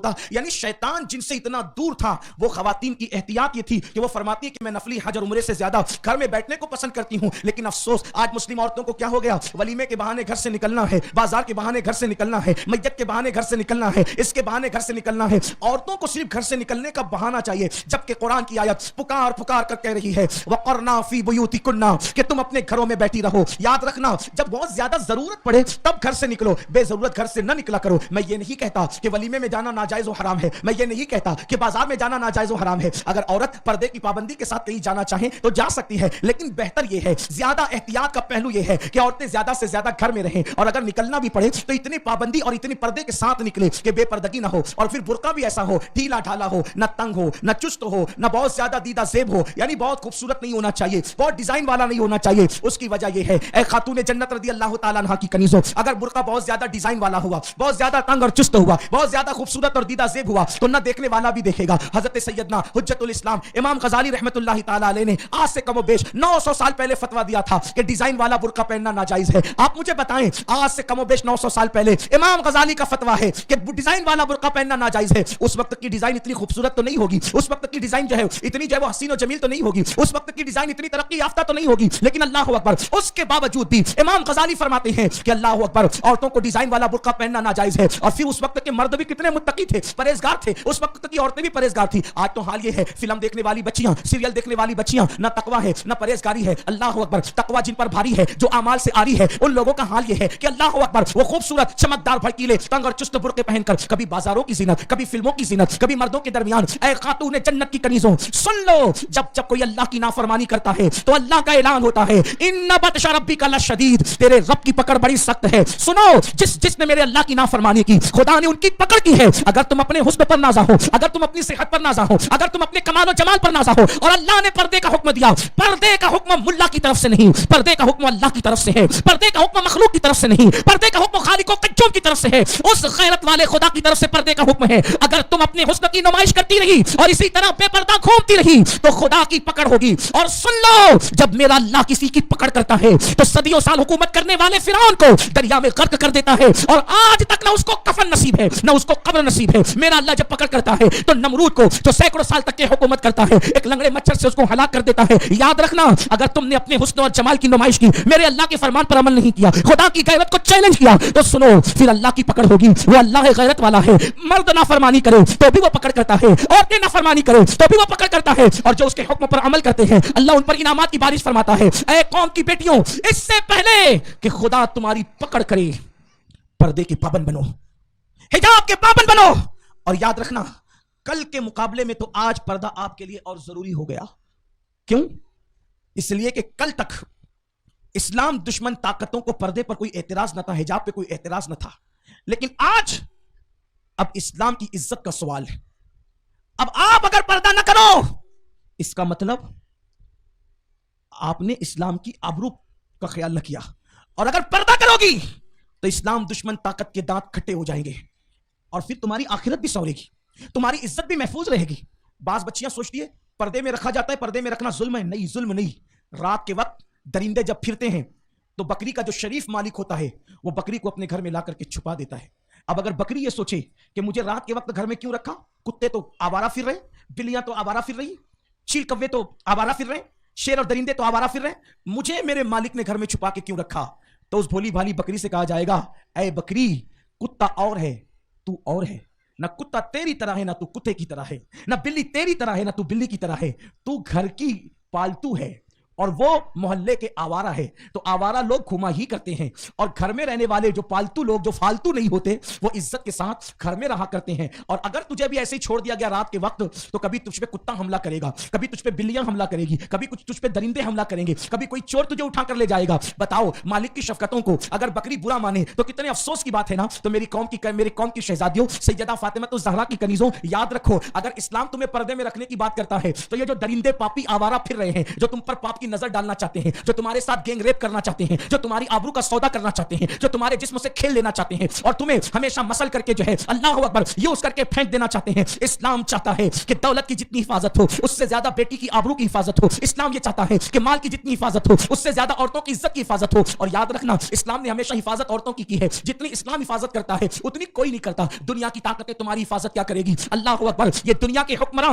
ہوتا. یعنی شیطان جن سے اتنا دور تھا. وہ خواتین کی احتیاط یہ تھی کہ وہ فرماتی ہے کہ میں نفلی حج اور عمرے سے زیادہ گھر میں بیٹھنے کو پسند کرتی ہوں. لیکن افسوس آج مسلم عورتوں کو کیا ہو گیا, ولیمے کے بہانے گھر سے نکلنا ہے, بازار کے بہانے گھر سے نکلنا ہے, میت کے بہانے گھر سے نکلنا ہے, اس کے بہانے گھر سے نکلنا ہے. عورتوں کو صرف گھر سے نکلنے کا بہانہ چاہیے, جبکہ قرآن کی آیت پکار پکار کر کہہ رہی ہے وقرنا فی بیوتکن, کہ تم اپنے گھروں میں بیٹھی رہو. یاد رکھنا جب بہت زیادہ ضرورت پڑے تب گھر سے نکلو, بے ضرورت گھر سے نہ نکلا کرو. میں یہ نہیں کہتا کہ ولیمے میں جانا ناجائز و حرام ہے, میں یہ نہیں کہتا کہ بازار میں جانا ناجائز و حرام ہے. اگر عورت پردے کی پابندی کے ساتھ کہیں جانا چاہیں تو جا سکتی ہے, لیکن بہتر یہ ہے, زیادہ احتیاط کا پہلو یہ ہے کہ عورتیں زیادہ سے زیادہ گھر میں رہیں, اور اگر نکلنا بھی پڑے تو اتنی پابندی اور اتنی پردے کے ساتھ نکلے کہ بے پردگی نہ ہو, اور پھر برقع بھی ایسا ہو, ڈھیلا ڈھالا ہو, نہ تنگ ہو, نہ چست ہو, نہ بہت زیادہ دیدہ زیب ہو. یعنی بہت خوبصورت نہیں ہونا چاہیے, بہت ڈیزائن والا نہیں ہونا چاہیے. اس کی وجہ یہ ہے اے خاتون جنت رضی اللہ تعالیٰ عنہا کی کنیزوں, اگر برقع بہت زیادہ ڈیزائن والا ہوا, بہت زیادہ تنگ اور چست ہوا, بہت زیادہ خوبصورت اور دیدہ زیب ہوا, تو نہ دیکھنے والا بھی دیکھے گا. حضرت سیدنا حجت الاسلام امام غزالی رحمت اللہ تعالیٰ علیہ نے آج سے کم و بیش 900 سال پہلے فتویٰ دیا تھا کہ ڈیزائن والا برقع پہننا ناجائز ہے. آپ مجھے بتائیں آج سے کم و بیش 900 سال پہلے امام غزالی کا فتویٰ ہے کہ ڈیزائن والا برقع پہننا ناجائز ہے. اس وقت کی ڈیزائن اتنی خوبصورت تو نہیں ہوگی, اس وقت کی ڈیزائن جو ہے اتنی جو ہے وہ حسین و جمیل تو نہیں ہوگی, اس وقت کی ڈیزائن اتنی ترقی یافتہ تو نہیں ہوگی, لیکن اللہ اکبر اس کے باوجود بھی امام غزالی فرماتے ہیں کہ اللہ اکبر عورتوں کو ڈیزائن والا برقع پہننا ناجائز ہے. اور پھر اس وقت کے مرد بھی کتنے متقی تھے, پرہیزگار تھے, اس وقت کی عورتیں بھی پرہیزگار تھی. آج تو حال یہ ہے فلم دیکھنے والی بچیاں, سیریل دیکھنے والی بچیاں, نہ تقویٰ ہے نہ پرہیزگاری ہے. اللہ اکبر تقویٰ جن پر بھاری ہے, جو اعمال سے آری ہے, ان لوگوں کا حال یہ ہے کہ اللہ اکبر وہ خوبصورت چمکدار بھڑکیلے تنگ اور چست برقعے پہن کر کبھی بازاروں کی زینت, کبھی فلموں کی زینت, کبھی مردوں کے درمیان. اے خاتون جنت کی کنیزوں سن لو, جب کوئی اللہ کی نافرمانی کرتا ہے تو اللہ کا اعلان ہوتا ہے ان بطش ربک لشدید, تیرے رب کی پکڑ بڑی سخت ہے. سنو جس نے میرے اللہ کی نافرمانی کی, خدا نے ان کی پکڑ کی ہے. اگر تم اپنے حسن پر نازا ہو, اگر تم اپنی صحت پر نازا ہو, اگر تم اپنے کمال و جمال پر نازا ہو, اور اللہ نے پردے کا حکم دیا, پردے کا حکم ملا کی طرف سے نہیں, پردے کا حکم اللہ کی طرف سے ہے, پردے کا حکم مخلوق کی طرف سے نہیں, پردے کا حکم خالق و قیوم کی طرف سے ہے, اس غیرت والے خدا کی طرف سے پردے کا حکم ہے. اگر تم اپنے حسن کی نمائش کرتی رہی اور اسی طرح بے پردہ گھومتی رہی تو خدا کی پکڑ ہوگی. اور سن لو جب میرا اللہ کسی کی پکڑ کرتا ہے تو صدیوں سال حکومت کرنے والے فرعون کو دریا میں غرق کر دیتا ہے, اور آج تک نہ اس کو کفن نصیب ہے نہ اس کو قبر نصیب ہے. میرا اللہ جب پکڑ کرتا ہے تو نمرود کو جو سینکڑوں سال تک کے حکومت کرتا ہے, ایک لنگڑے مچھر سے اس کو ہلاک کر دیتا ہے. یاد رکھنا اگر تم نے اپنے حسن اور جمال کی نمائش کی, میرے اللہ کے فرمان پر عمل نہیں کیا, خدا کی غیرت کو چیلنج کیا, تو سنو پھر اللہ کی پکڑ ہوگی. وہ اللہ غیرت والا ہے, مرد نافرمانی کرے تو بھی وہ پکڑ کرتا ہے, عورتیں نافرمانی کرے تو بھی وہ پکڑ کرتا ہے, اور جو اس کے حکم پر عمل کرتے ہیں اللہ ان پر انعامات کی بارش فرماتا ہے. اے قوم کی بیٹیوں, اس سے پہلے کہ خدا تمہاری پکڑ کرے پردے کے پابند بنو, حجاب کے پابند بنو. اور یاد رکھنا کل کے مقابلے میں تو آج پردہ آپ کے لیے اور ضروری ہو گیا. کیوں؟ اس لیے کہ کل تک اسلام دشمن طاقتوں کو پردے پر کوئی اعتراض نہ تھا, حجاب پہ کوئی اعتراض نہ تھا, لیکن آج اب اسلام کی عزت کا سوال ہے. اب آپ اگر پردہ نہ کرو اس کا مطلب آپ نے اسلام کی آبرو کا خیال نہ کیا, اور اگر پردہ کرو گی تو اسلام دشمن طاقت کے دانت کھٹے ہو جائیں گے, اور پھر تمہاری آخرت بھی سورے گی, تمہاری عزت بھی محفوظ رہے گی. بعض بچیاں سوچتی ہے پردے میں رکھا جاتا ہے, پردے میں رکھنا ظلم ہے. نہیں, ظلم نہیں. رات کے وقت درندے جب پھرتے ہیں تو بکری کا جو شریف مالک ہوتا ہے وہ بکری کو اپنے گھر میں لا کر کے چھپا دیتا ہے. اب اگر بکری یہ سوچے کہ مجھے رات کے وقت گھر میں کیوں رکھا, کتے تو آوارہ پھر رہے, بلیاں تو آوارہ پھر رہی, چیل کوے تو آوارہ پھر رہے, شیر اور درندے تو آوارہ پھر رہے, مجھے میرے مالک نے گھر میں چھپا کے کیوں رکھا؟ تو اس بھولی بھالی بکری سے کہا جائے گا اے بکری, کتا اور ہے تو اور ہے, نہ کتا تیری طرح ہے نہ تو کتے کی طرح ہے, نہ بلی تیری طرح ہے نہ تو بلی کی طرح ہے, تو گھر کی پالتو ہے اور وہ محلے کے آوارہ ہے. تو آوارہ لوگ گھما ہی کرتے ہیں, اور گھر میں رہنے والے جو پالتو لوگ جو فالتو نہیں ہوتے وہ عزت کے ساتھ گھر میں رہا کرتے ہیں. اور اگر تجھے بھی ایسے ہی چھوڑ دیا گیا رات کے وقت تو کبھی تجھ پہ کتا حملہ کرے گا, کبھی تجھ پہ بلیاں حملہ کرے گی, کبھی کچھ تجھ پہ درندے حملہ کریں گے, کبھی کوئی چور تجھے اٹھا کر لے جائے گا. بتاؤ مالک کی شفقتوں کو اگر بکری برا مانے تو کتنے افسوس کی بات ہے نا. تو میری قوم کی شہزادیوں, سیدہ فاطمہ الزہرا کی کنیزوں, یاد رکھو اگر اسلام تمہیں پردے میں رکھنے کی بات کرتا ہے تو یہ جو درندے پاپی آوارہ پھر رہے ہیں, جو تم پر پاپ کی کی نظر ڈالنا چاہتے ہیں, جو تمہارے ساتھ گینگ ریپ کرنا چاہتے ہیں, جو تمہاری آبرو کا سودا کرنا چاہتے ہیں, جو تمہارے جسم سے کھیل لینا چاہتے ہیں اور تمہیں ہمیشہ مسل کر کے جو ہے اللہ اکبر یوز کر کے پھینک دینا چاہتے ہیں. اسلام چاہتا ہے کہ دولت کی جتنی حفاظت ہو اس سے زیادہ بیٹی کی آبرو کی حفاظت ہو. اسلام یہ چاہتا ہے کہ مال کی جتنی حفاظت ہو اس سے زیادہ عورتوں کی عزت کی حفاظت ہو. اور یاد رکھنا, اسلام نے ہمیشہ حفاظت عورتوں کی ہے. جتنی اسلام حفاظت کرتا ہے اتنی کوئی نہیں کرتا. دنیا کی طاقتیں تمہاری حفاظت کیا کرے گی؟ اللہ اکبر. یہ دنیا کے حکمراں